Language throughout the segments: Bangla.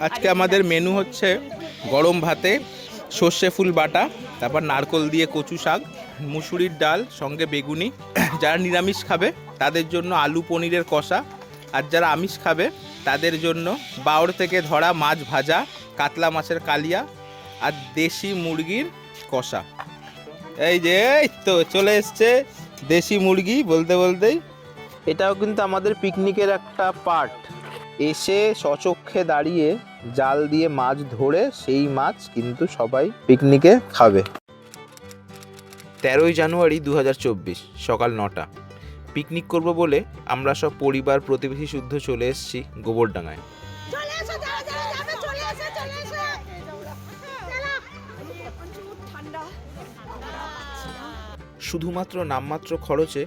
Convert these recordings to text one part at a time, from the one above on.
আজকে আমাদের মেনু হচ্ছে গরম ভাতে সর্ষে ফুল বাটা, তারপর নারকোল দিয়ে কচু শাক, মুসুরির ডাল, সঙ্গে বেগুনি। যারা নিরামিষ খাবে তাদের জন্য আলু পনিরের কষা, আর যারা আমিষ খাবে তাদের জন্য বাওড় থেকে ধরা মাছ ভাজা, কাতলা মাছের কালিয়া আর দেশি মুরগির কষা। এই যে এই তো চলে এসছে দেশি মুরগি বলতে বলতেই। এটাও কিন্তু আমাদের পিকনিকের একটা পার্ট। এসে সচক্ষে দাঁড়িয়ে জাল দিয়ে মাছ ধরে সেই মাছ কিন্তু সবাই পিকনিকে খাবে। 13ই জানুয়ারি 2024 সকাল 9টা। পিকনিক করব বলে আমরা সব পরিবার প্রতিবেশী শুদ্ধ চলে এসেছি গোবরডাঙ্গায়। শুধুমাত্র নামমাত্র খরচে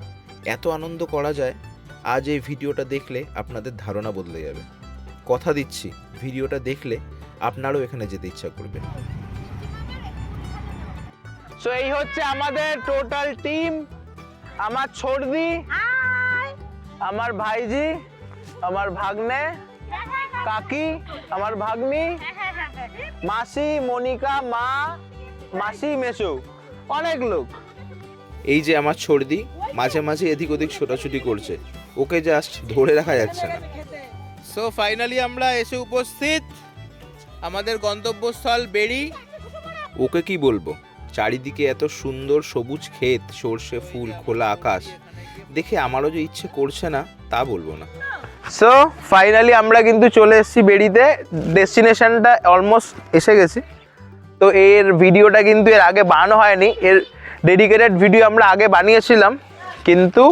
এত আনন্দ করা যায়, আজ এই ভিডিওটা দেখলে আপনাদের ধারণা বদলে যাবে। কথা দিচ্ছি, ভিডিওটা দেখলে আপনারও এখানে যেতে ইচ্ছা করবে। সো এই হচ্ছে আমাদের টোটাল টিম। আমার ছোটদি, আমার ভাইজি, আমার ভাগ্নে, কাকি, আমার ভাগ্নি, মাসি, মনিকা, মা, মাসি, মেসো, অনেক লোক। এই যে আমার ছোটদি মাঝে মাঝে এদিক ওদিক ছোটাছুটি করছে, ওকে জাস্ট ধরে রাখা যাচ্ছে না। সো ফাইনালি আমরা এসে উপস্থিত আমাদের গন্তব্যস্থল বেড়ি। ওকে কি বলবো, চারিদিকে এত সুন্দর সবুজ ক্ষেত, সর্ষে ফুল, খোলা আকাশ দেখে আমারও যে ইচ্ছে করছে না তা বলবো না। সো ফাইনালি আমরা কিন্তু চলে এসেছি বেড়িতে। ডেস্টিনেশনটা অলমোস্ট এসে গেছি। তো এর ভিডিওটা কিন্তু এর আগে বানানো হয়নি, এর ডেডিকেটেড ভিডিও আমরা আগে বানিয়েছিলাম, কিন্তু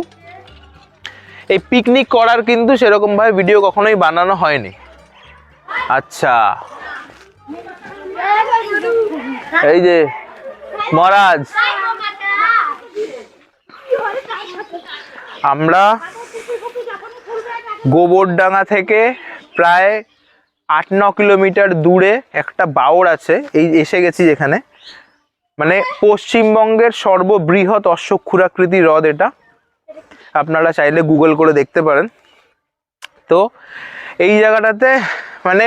এই পিকনিক করার কিন্তু সেরকমভাবে ভিডিও কখনোই বানানো হয়নি। আচ্ছা, এই যে মহারাজ, আমরা গোবরডাঙ্গা থেকে প্রায় 8-9 কিলোমিটার দূরে একটা বাওড় আছে, এই এসে গেছি যেখানে, মানে পশ্চিমবঙ্গের সর্ববৃহৎ অশ্বক্ষুরাকৃতি হ্রদ। এটা আপনারা চাইলে গুগল করে দেখতে পারেন। তো এই জায়গাটাতে মানে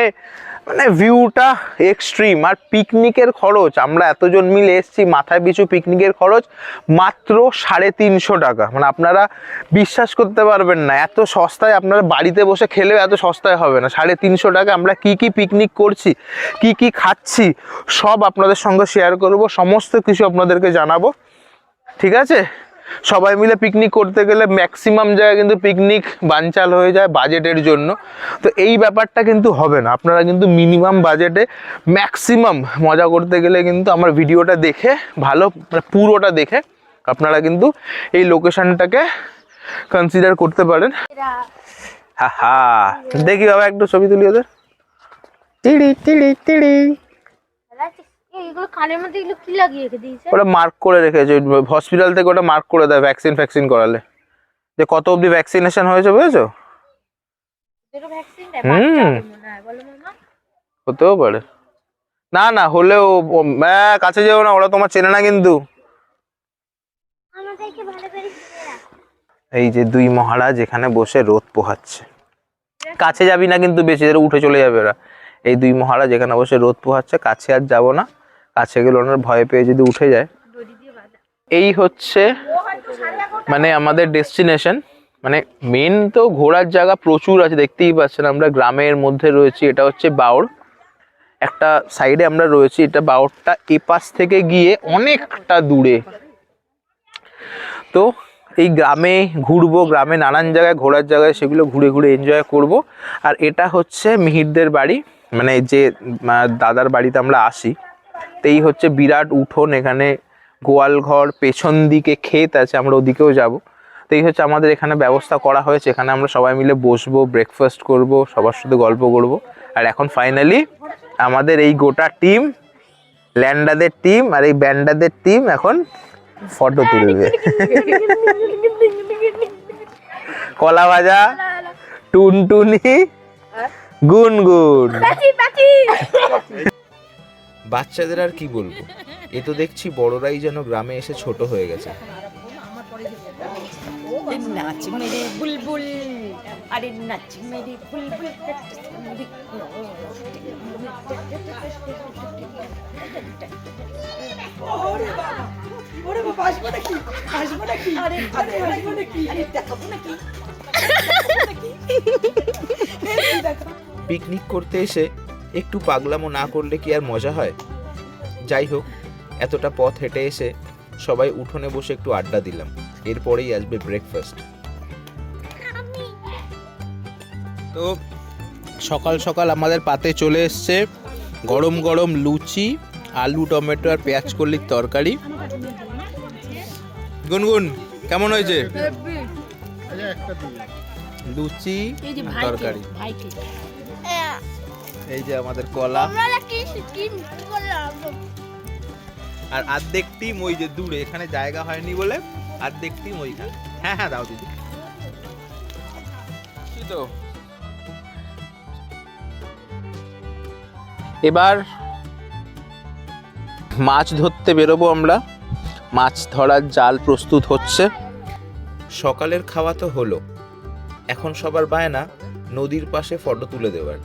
মানে ভিউটা এক্সট্রিম। আর পিকনিকের খরচ, আমরা এতজন মিলে এসেছি, মাথায় পিছু পিকনিকের খরচ মাত্র 350 টাকা। মানে আপনারা বিশ্বাস করতে পারবেন না, এত সস্তায় আপনারা বাড়িতে বসে খেলেও এত সস্তায় হবে না। 350 টাকা আমরা কি কি পিকনিক করছি, কি কি খাচ্ছি, সব আপনাদের সঙ্গে শেয়ার করব, সমস্ত কিছু আপনাদেরকে জানাবো। ঠিক আছে? সবাই মিলে পিকনিক করতে গেলে ম্যাক্সিমাম জায়গায় কিন্তু পিকনিক বানচাল হয়ে যায় বাজেটের জন্য। তো এই ব্যাপারটা কিন্তু হবে না, আপনারা কিন্তু মিনিমাম বাজেটে ম্যাক্সিমাম মজা করতে গেলে কিন্তু আমার ভিডিওটা দেখে ভালো, মানে পুরোটা দেখে আপনারা কিন্তু এই লোকেশনটাকে কনসিডার করতে পারেন। হা দেখি বাবা একটু ছবি তুলি ওদের। টিড়ি টিড়ি টিড়ি, ওটা মার্ক করে রেখেছে হসপিটাল থেকে, ওটা মার্ক করে দেয় ভ্যাকসিন করালে যে কত অবধি ভ্যাকসিনেশন হয়েছে, বুঝেছো? হতেও পারে, না না হলেও কাছে যেও না, ওরা তোমার চেনে না কিন্তু। এই যে দুই মহারাজ এখানে বসে রোদ পোহাচ্ছে, কাছে যাবি না কিন্তু বেশি, উঠে চলে যাবে ওরা। এই দুই মহারাজ এখানে বসে রোদ পোহাচ্ছে, কাছে আর যাবো না, কাছে গেলে ওনার ভয় পেয়ে যদি উঠে যায়। এই হচ্ছে মানে আমাদের ডেস্টিনেশন। মানে মেন তো ঘোরার জায়গা প্রচুর আছে, দেখতেই পাচ্ছেন। আমরা গ্রামের মধ্যে রয়েছি, এটা হচ্ছে বাওড়, একটা সাইডে আমরা রয়েছি। এটা বাওড়টা এপাশ থেকে গিয়ে অনেকটা দূরে। তো এই গ্রামে ঘুরবো, গ্রামে নানান জায়গায় ঘোরার জায়গায়, সেগুলো ঘুরে ঘুরে এনজয় করব। আর এটা হচ্ছে মিহিরদের বাড়ি, মানে যে দাদার বাড়িতে আমরা আসি। তো এই হচ্ছে বিরাট উঠোন, এখানে গোয়াল ঘর, পেছন দিকে ক্ষেত আছে, আমরা ওদিকেও যাব। তো এই হচ্ছে আমাদের এখানে ব্যবস্থা করা হয়েছে, এখানে আমরা সবাই মিলে বসবো, ব্রেকফাস্ট করব, সবার সাথে গল্প করব। আর এখন ফাইনালি আমাদের এই গোটা টিম, ল্যান্ডাদের টিম আর এই ব্যান্ডাদের টিম এখন ফটো তুলবে। কলা ভাজা, টুনটুনি, গুনগুন। বাচ্চাদের আর কি বলবো, এ তো দেখছি বড়রাই যেন গ্রামে এসে ছোট হয়ে গেছে। নাচ মেরে বুলবুল, আরে নাচ মেরে বুলবুল। পিকনিক করতে এসে একটু পাগলামো না করলে কি আর মজা হয়? যাই হোক, এতটা পথ হেঁটে এসে সবাই উঠোনে বসে একটু আড্ডা দিলাম। এরপরেই আসবে ব্রেকফাস্ট। তো সকাল সকাল আমাদের পাতে চলে এসছে গরম গরম লুচি, আলু টমেটো আর পেঁয়াজ কলির তরকারি। গুনগুন কেমন হয়েছে? লুচি তরকারি, এই যে আমাদের কলা, আর অর্ধেক টিম ওই যে দূরে, এখানে জায়গা হয়নি বলে অর্ধেক টিম ওইখানে। হ্যাঁ হ্যাঁ দাও দিদি। তো এবার মাছ ধরতে বেরোবো আমরা। মাছ ধরার জাল প্রস্তুত হচ্ছে। সকালের খাওয়া তো হলো, এখন সবার বায়না নদীর পাশে ফটো তুলে দেওয়ার।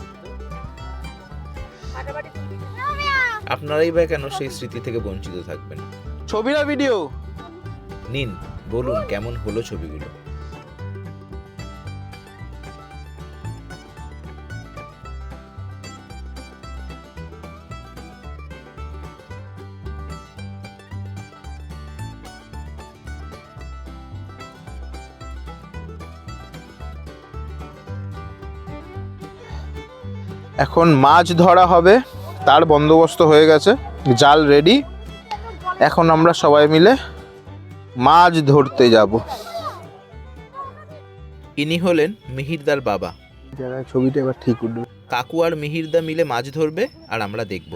আপনারাই বা কেন সেই স্মৃতি থেকে বঞ্চিত থাকবেন? ছবি না ভিডিও নিন, বলুন কেমন হলো ছবিগুলো। এখন মাছ ধরা হবে, তার বন্দোবস্ত হয়ে গেছে, জাল রেডি। এখন আমরা সবাই মিলে মাছ ধরতে যাব। ইনি হলেন মিহিরদার বাবা। যারা ছবিটা এবার ঠিক উঠবে। কাকু আর মিহিরদা মিলে মাছ ধরবে আর আমরা দেখব।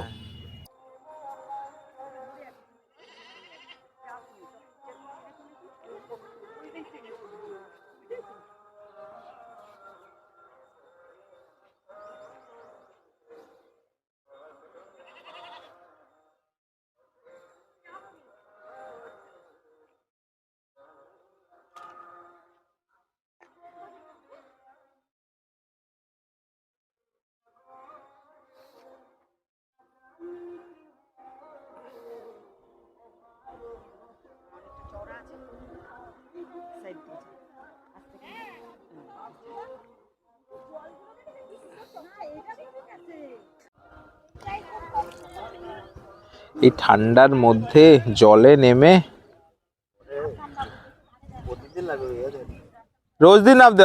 এই ঠান্ডার মধ্যে জলে নেমে রোজ দিন নামতে,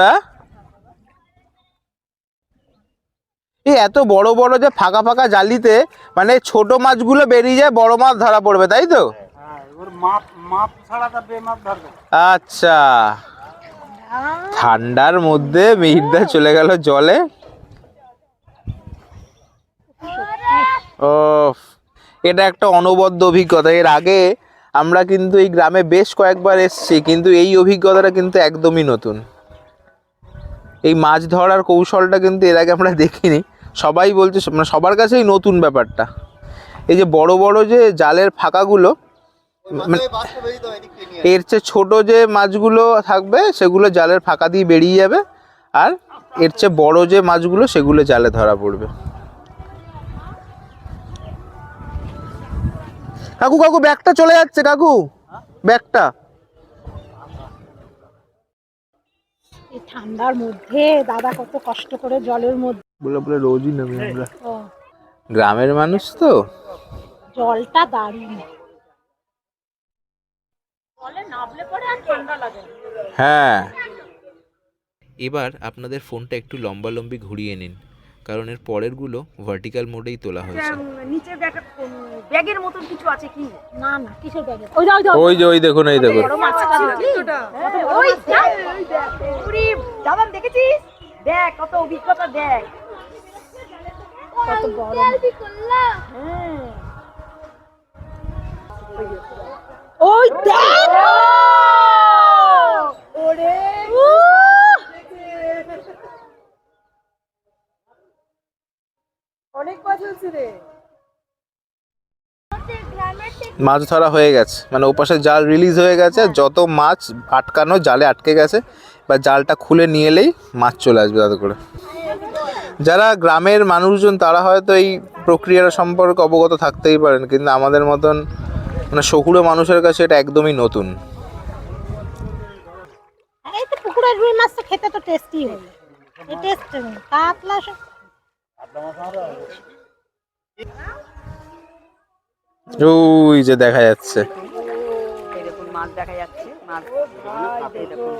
এই এত বড় বড় যে ফাঁকা ফাঁকা জালিতে মানে ছোট মাছগুলো বেরিয়ে যায়, বড় মাছ ধরা পড়বে, তাই তো? আচ্ছা, ঠান্ডার মধ্যে মিহিরদা চলে গেল জলে। ও, এটা একটা অনবদ্য অভিজ্ঞতা। এর আগে আমরা কিন্তু এই গ্রামে বেশ কয়েকবার এসেছি, কিন্তু এই অভিজ্ঞতাটা কিন্তু একদমই নতুন। এই মাছ ধরার কৌশলটা কিন্তু এর আগে আমরা দেখিনি। সবাই বলছে, মানে সবার কাছেই নতুন ব্যাপারটা। এই যে বড় বড় যে জালের ফাঁকাগুলো, মানে এর চেয়ে ছোট যে মাছগুলো থাকবে সেগুলো জালের ফাঁকা দিয়ে বেরিয়ে যাবে, আর এর চেয়ে বড় যে মাছগুলো সেগুলো জালে ধরা পড়বে। কাকু কাকু ব্যাগটা চলে যাচ্ছে, কাকু ব্যাগটা। এই ঠান্ডার মধ্যে দাদা কত কষ্ট করে জলের মধ্যে বলে বলে রোজই নামি আমরা। গ্রামের মানুষ তো, জলটা দারুণ। জলে নামলে পরে আর ঠান্ডা লাগে না। হ্যাঁ। এবার আপনাদের ফোনটা একটু লম্বালম্বি ঘুরিয়ে নিন, কারণ এর পরের গুলো ভার্টিক্যাল মোডেই তোলা হয়েছে। নিচে ব্যাগের মতন কিছু আছে কি? না না, কিসের ব্যাগ? ওই যে ওই দেখুন, এই দেখুন। ওই দাদা দেখেছিস? দেখ কত অভিজ্ঞতা, দেখ কত বড়। ওই দেখ, ওরে অনেক মাছ হচ্ছে রে। মাছ ধরা হয়ে গেছে, মানে ওপাশে জাল রিলিজ হয়ে গেছে, যত মাছ আটকানো জালে আটকে গেছে, বা জালটা খুলে নিয়ে এলেই মাছ চলে আসবে তাতে করে। যারা গ্রামের মানুষজন তারা হয়তো এই প্রক্রিয়ার সম্পর্কে অবগত থাকতেই পারেন, কিন্তু আমাদের মতন মানে শহুরে মানুষের কাছে এটা একদমই নতুন। এই তো পুকুরের রুই মাছ তো খেতে তো টেস্টি হয়, এই টেস্ট কাতলা ওই যে দেখা যাচ্ছে এই দেখুন মাছ দেখা যাচ্ছে, মাছ আপনি দেখুন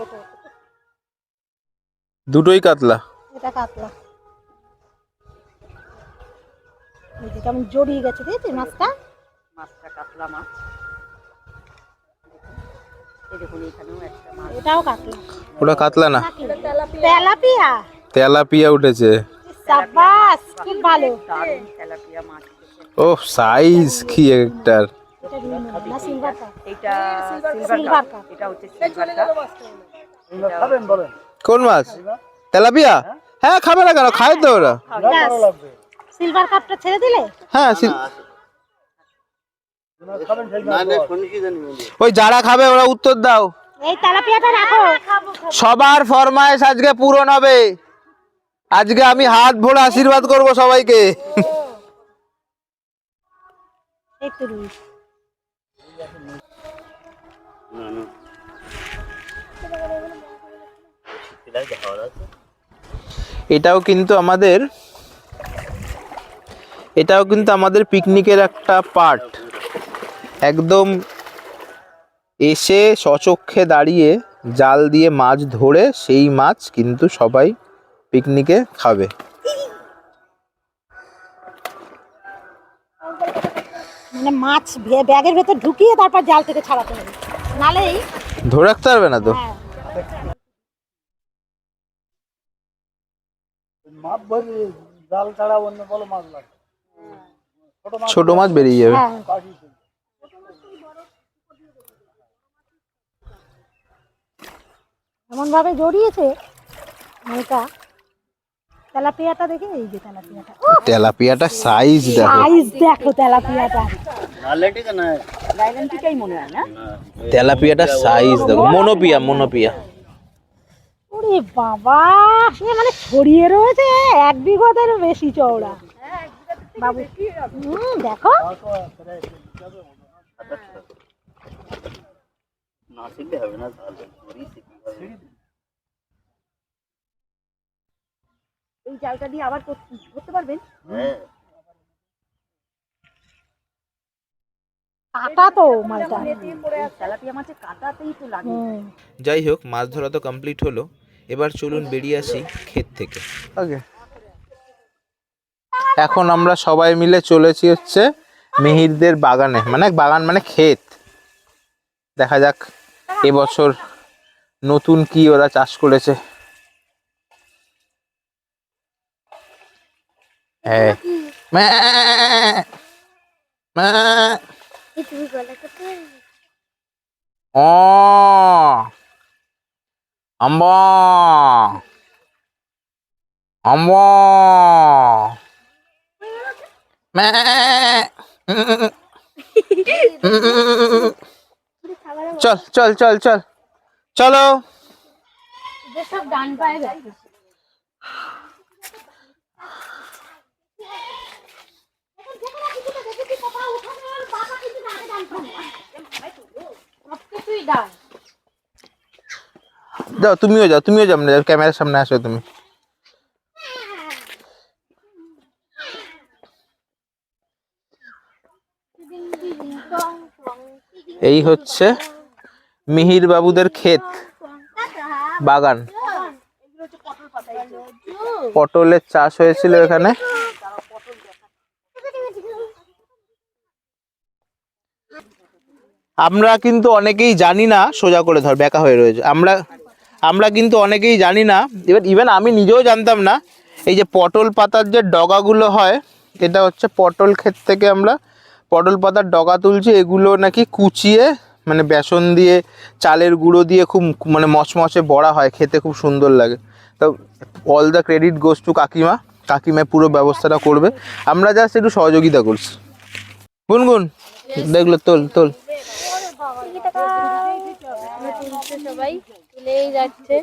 দুটোই কাতলা। এটা কাতলা, এই যে কেমন জড়িয়ে গেছে দেখেছি মাছটা। মাছটা কাতলা মাছ। এই দেখুন এখানেও একটা মাছ। এটাও কাতলা। ওটা কাতলা না, তেলাপিয়া। তেলাপিয়া উঠেছে। সাবাস, খুব ভালো। দারুণ তেলাপিয়া মাছ। ও সাইজ কি একটার। এটা রুই মাছ না সিলভার কাপ? এটা সিলভার কাপ। এটা হচ্ছে সিলভার কাপ। খাবেন বলেন? কোন মাছ? তেলাপিয়া? হ্যাঁ খাবে না কেন, খায় তো ওরা। সিলভার কাপটা ছেড়ে দিলে? হ্যাঁ না না কোন কি জানি ওই যারা খাবে ওরা উত্তর দাও। এই তেলাপিয়াটা রাখো। সবার ফরমায়েশ আজকে পূরণ হবে। আজকে আমি হাত ভরে আশীর্বাদ করব সবাইকে। একটু রুই। এটাও কিন্তু আমাদের পিকনিকের একটা পার্ট। একদম এসে সচক্ষে দাঁড়িয়ে জাল দিয়ে মাছ ধরে সেই মাছ কিন্তু সবাই পিকনিকে খাবে। মানে মাছ ব্যাগের ভেতর ঢুকিয়ে তারপর জাল থেকে ছাড়াতে হবে, নালেই ধরে রাখতে পারবে না তো। হ্যাঁ। মাপ ভরি জাল ছাড়া অন্য বড় মাছ লাগে। ছোট মাছ বেরিয়ে যাবে। হ্যাঁ। এমন ভাবে জড়িয়েছে নৌকা। তেলাপিয়াটা দেখে, এই যে তেলাপিয়াটা, তেলাপিয়াটা সাইজ দেখো, সাইজ দেখো তেলাপিয়াটা। নালেটি কেন? লাইলেন্টিকাই মনে হয় না? তেলাপিয়াটা সাইজ দেখো। মনোপিয়া। ওরে বাবা, সে মানে ছড়িয়ে রয়েছে 1 বিঘাতেরও বেশি চওড়া। বাবু দেখো, না শিখলে হবে না, জাল ধরি শিখতে হবে। এই জালটা দিয়ে আবার করতে পারবেন? হ্যাঁ কাটা তো মালটা। তেলাপিয়া মাছের কাঁটাতেই তো লাগে। যাই হোক, মাছ ধরা তো কমপ্লিট হলো। এবার চলুন বেরিয়ে আসি ক্ষেত থেকে। ওকে, এখন আমরা সবাই মিলে চলেছি হচ্ছে মিহিরদের বাগানে, মানে বাগান মানে ক্ষেত। দেখা যাক এবছর নতুন কি ওরা চাষ করেছে। হ্যাঁ, ও আম্বা চল চলো। সব ডান পায়ে গেছে। যাও, তুমিও যাও সামনে, ক্যামেরার সামনে আসো তুমি। এই হচ্ছে মিহির বাবুদের ক্ষেত বাগান। পটলের চাষ হয়েছিল এখানে। আমরা কিন্তু অনেকেই জানি না, সোজা করে ধর, বেঁকা হয়ে রয়েছে। আমরা কিন্তু অনেকেই জানি না, ইভেন আমি নিজেও জানতাম না, এই যে পটল পাতার যে ডগাগুলো হয়, এটা হচ্ছে পটল ক্ষেত থেকে আমরা পটল পাতার ডগা তুলছি। এগুলো নাকি কুচিয়ে মানে বেসন দিয়ে চালের গুঁড়ো দিয়ে খুব মানে মচমচে বড়া হয়, খেতে খুব সুন্দর লাগে। তো all the credit goes to কাকিমা পুরো ব্যবস্থাটা করবে, আমরা জাস্ট একটু সহযোগিতা করছি। গুনগুন দেখলো, তোল সবাই চলেই যাচ্ছে।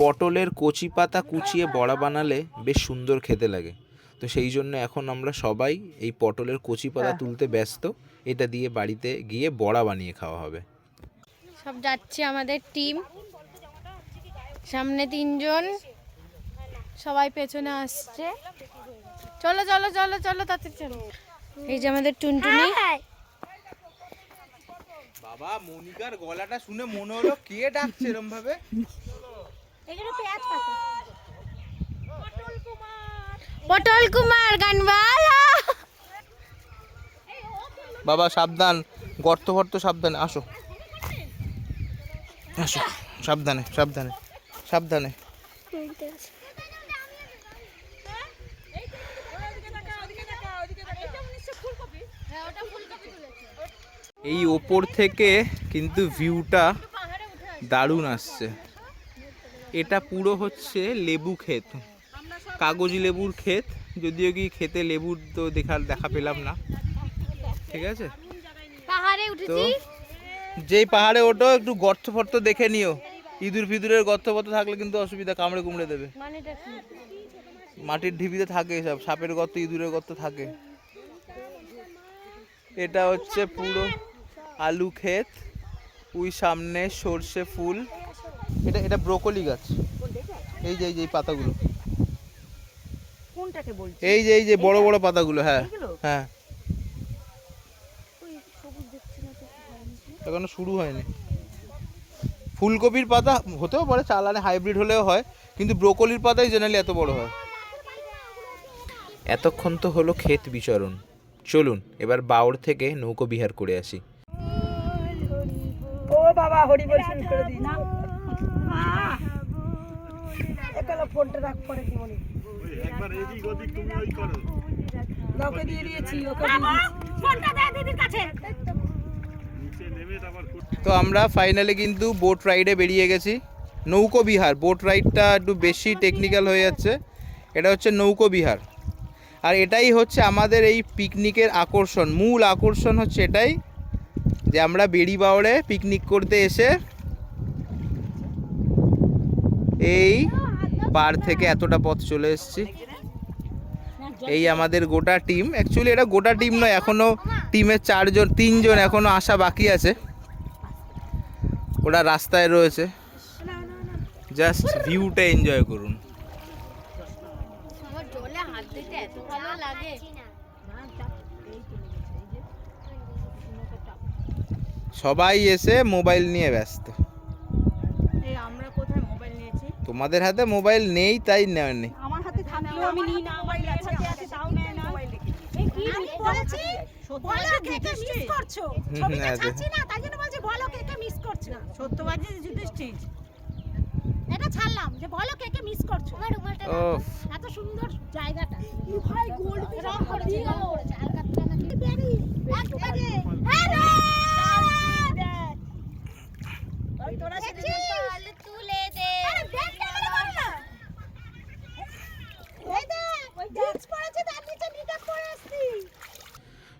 পটলের কচি পাতা কুচিয়ে বড়া বানালে বেশ সুন্দর খেতে লাগে। তো সেই জন্য এখন আমরা সবাই এই পটলের কচি পাতা তুলতে ব্যস্ত। এটা দিয়ে বাড়িতে গিয়ে বড়া বানিয়ে খাওয়া হবে। সব যাচ্ছে আমাদের টিম, সামনে 3 জন, সবাই পেছনে আসছে। চলো চলো চলো চলো তাড়াতাড়ি চলো। এই যে আমাদের টুনটুনি। বাবা মনিকার গলাটা শুনে মনে হলো কে ডাকছে এরকম ভাবে। পটল কুমার গানওয়ালা। বাবা সাবধান, গর্ত ফর্ত সাবধানে, আসো আসো, সাবধানে সাবধানে সাবধানে। এই ওপর থেকে কিন্তু ভিউটা দারুণ আসছে। এটা পুরো হচ্ছে লেবু ক্ষেত, কাগজি লেবুর ক্ষেত, যদিও কি খেতে লেবুর তো দেখা পেলাম না। ঠিক আছে, পাহাড়ে তো উঠেছি। যেই পাহাড়ে ওঠো একটু গর্ত ফর্ত দেখে নিও, ইঁদুর ফিদুরের গর্ত ফর্ত থাকলে কিন্তু অসুবিধা, কামড়ে কুমড়ে দেবে। মানেটা কি? মাটির ঢিবিতে থাকে সব, সাপের গর্ত ইঁদুরের গর্ত থাকে। এটা হচ্ছে পুরো আলু ক্ষেত, ওই সামনে সর্ষে ফুল। এটা ব্রোকলি গাছ। এই যে এই পাতাগুলো, কোনটাকে বলছিস? এই যে বড় বড় পাতাগুলো। হ্যাঁ হ্যাঁ, এখনো শুরু হয়নি। ফুলকপির পাতা হতেও পারে, চালানে হাইব্রিড হলেও হয়, কিন্তু ব্রোকলির পাতাই জেনারেলি এত বড় হয়। এতক্ষণ তো হলো ক্ষেত বিচরণ, চলুন এবার বাওড় থেকে নৌকো বিহার করে আসি। ও বাবা হরি বল শুরু করে দিই না। একালা ফোনটা রাখ, পরে কি বলি। একবার এদিক ওদিক তুমি ওই করো। ওকে দিয়ে দিয়েছি, ওকে দিয়ে দিয়েছি। ফোনটা দে দিদির কাছে। নিচে নেমে তারপর তো আমরা ফাইনালি কিন্তু বোট রাইডে বেরিয়ে গেছি। নৌকো বিহার, বোট রাইডটা একটু বেশি টেকনিক্যাল হয়ে যাচ্ছে। এটা হচ্ছে নৌকো বিহার, আর এটাই হচ্ছে আমাদের এই পিকনিকের আকর্ষণ। মূল আকর্ষণ হচ্ছে এটাই যে আমরা বেড়ি বাওড়ে পিকনিক করতে এসে এই পার থেকে এতটা পথ চলে এসেছি। এই আমাদের গোটা টিম, অ্যাকচুয়ালি এটা গোটা টিম নয়, এখনও টিমের 3জন এখনও আসা বাকি আছে, ওরা রাস্তায় রয়েছে। জাস্ট ভিউটা এনজয় করুন। আমার জলে হাত দিতে এত ভালো লাগে। সবাই এসে মোবাইল নিয়ে ব্যস্ত। এই আমরা কোথায় মোবাইল নিয়েছি? তোমাদের হাতে মোবাইল নেই তাই নেওয়ার নেই। আমার হাতে থাকলেও আমি নিই না, মোবাইল আছে তাও নেয় না। এই কি বলেছি? বলো কে কে মিস করছো? ছবিটা আছে। ছাড়ছি না, তাই জন্য বলছি বলো কে কে মিস করছো। সত্যবাদী যুধিষ্ঠির। এটা ছাড়লাম যে বলো কে কে মিস করছো। ওফ, এত সুন্দর জায়গাটা। ভাই গোল্ড রং করে দিয়ে গেল। আলকাতরা নাকি বেরি। এক বাজে। হ্যালো। তোরা সেদিন তাহলে তুলে দে। আরে দেখ কেন বলো না। এই দেখ, ওই জিন্স পরেছে তার নিচে নিকাপ পরে আসছি।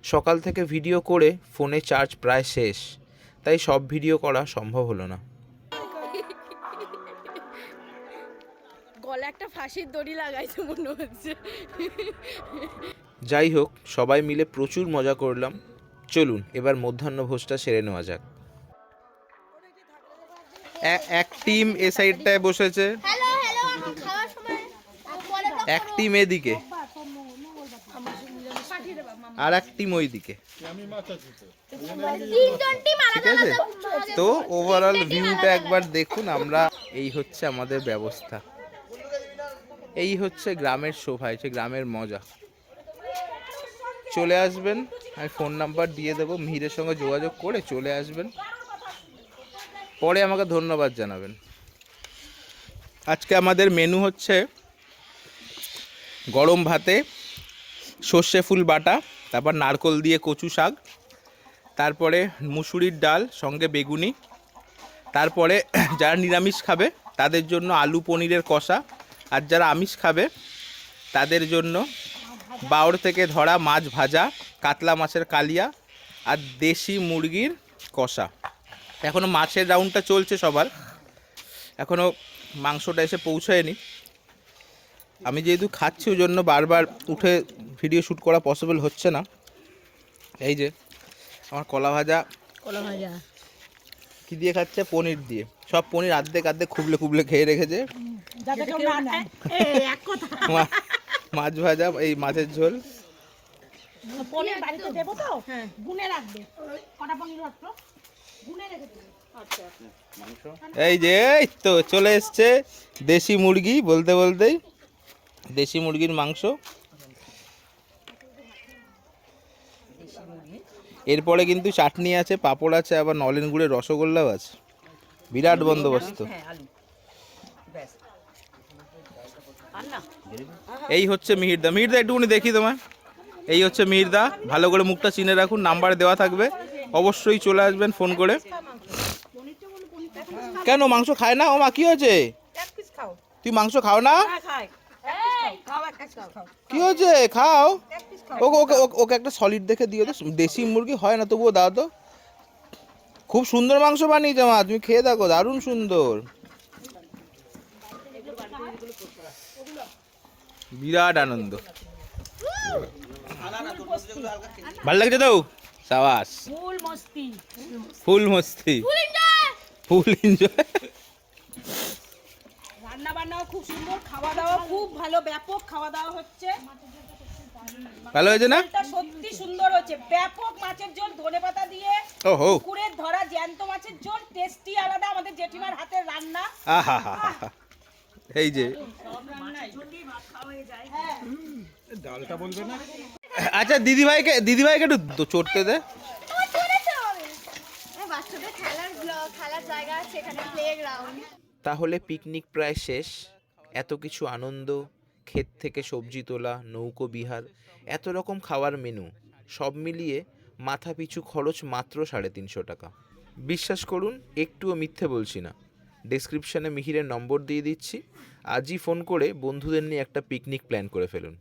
সকাল থেকে ভিডিও করে ফোনে চার্জ প্রায় শেষ, তাই সব ভিডিও করা সম্ভব হলো না। গলা একটা ফাঁসির দড়ি লাগাইছে মনে হচ্ছে। যাই হোক, সবাই মিলে প্রচুর মজা করলাম। চলুন এবার মধ্যাহ্নভোজটা সেরে নেওয়া যাক। এক টিম এ সাইডটায় বসেছে, হ্যালো হ্যালো, এখন খাওয়ার সময় বলে দাও। এক টিম এদিকে, আর এক টিম ওইদিকে। 3জন টিম ঠিক আছে, তো ওভারঅল ভিউটা একবার দেখুন। আমরা এই হচ্ছে আমাদের ব্যবস্থা, এই হচ্ছে গ্রামের শোভা, হচ্ছে গ্রামের মজা। চলে আসবেন, আমি ফোন নাম্বার দিয়ে দেবো, মিহিরের সঙ্গে যোগাযোগ করে চলে আসবেন, পরে আমাকে ধন্যবাদ জানাবেন। আজকে আমাদের মেনু হচ্ছে গরম ভাতে সর্ষে ফুল বাটা, তারপর নারকোল দিয়ে কচু শাক, তারপরে মুসুরির ডাল সঙ্গে বেগুনি, তারপরে যারা নিরামিষ খাবে তাদের জন্য আলু পনিরের কষা, আর যারা আমিষ খাবে তাদের জন্য বাওড় থেকে ধরা মাছ ভাজা, কাতলা মাছের কালিয়া, আর দেশি মুরগির কষা। এখনও মাছের রাউন্ডটা চলছে সবার, এখনও মাংসটা এসে পৌঁছায়নি। আমি যেহেতু খাচ্ছি ওই জন্য বারবার উঠে ভিডিও শ্যুট করা পসিবল হচ্ছে না। এই যে আমার কলা ভাজা কি দিয়ে খাচ্ছে, পনির দিয়ে। সব পনির আর্ধেক আর্ধেক খুবলে খুবলে খেয়ে রেখেছে। মাছ ভাজা, এই মাছের ঝোল। পনির বাড়িতে দেবো তো গুনে রাখবে কটা পনির রাখলো গুনে রেখে দেবে। এই যে এই তো চলে এসছে দেশি মুরগি, বলতে বলতেই দেশি মুরগির মাংস। এরপরে কিন্তু চাটনি আছে, পাঁপড় আছে, আবার নলেন গুড়ের রসগোল্লাও আছে। বিরাট বন্দোবস্ত। এই হচ্ছে মিহিরদা। মিহিরদা একটুখানি দেখি তোমার। এই হচ্ছে মিহিরদা, ভালো করে মুখটা চিনে রাখুন, নাম্বার দেওয়া থাকবে, অবশ্যই চলে আসবেন ফোন করে। কেন মাংস খায় না? ও মা কি হয়েছে? তুই মাংস খাও না? কি হয়েছে? খাও। ওকে ওকে ওকে একটা সলিড দেখে দিও তো, দেশি মুরগি হয় না তবুও দাও তো। খুব সুন্দর মাংস বানিয়েছে মা, তুমি খেয়ে দেখো, দারুণ সুন্দর, বিরাট আনন্দ। ভাল লাগছে তো? সাবাস, ফুল মস্তি ফুল মস্তি, ফুল এনজয়। রান্না বান্নাও খুব সুন্দর, খাওয়া দাওয়া খুব ভালো, ব্যাপক খাওয়া দাওয়া হচ্ছে। ভালো হয়েছে না? এটা সত্যি সুন্দর হচ্ছে, ব্যাপক মাছের ঝোল ধনেপাতা দিয়ে, ওহো, পুকুরের ধরা জ্যান্ত মাছের ঝোল, টেস্টি আলাদা, আমাদের জেঠিমার হাতের রান্না। আহা হা হা। এই যে আচ্ছা দিদিভাইকে একটু চড়তে দে। বাচ্চাদের খেলার জায়গা আছে এখানে, প্লেগ্রাউন্ড। তাহলে পিকনিক প্রায় শেষ। এত কিছু আনন্দ, ক্ষেত থেকে সবজি তোলা, নৌকো বিহার, এত রকম খাওয়ার মেনু, সব মিলিয়ে মাথা পিছু খরচ মাত্র 350 টাকা। বিশ্বাস করুন, একটুও মিথ্যে বলছি না। ডেসক্রিপশানে মিহিরের নম্বর দিয়ে দিচ্ছি, আজই ফোন করে বন্ধুদের নিয়ে একটা পিকনিক প্ল্যান করে ফেলুন।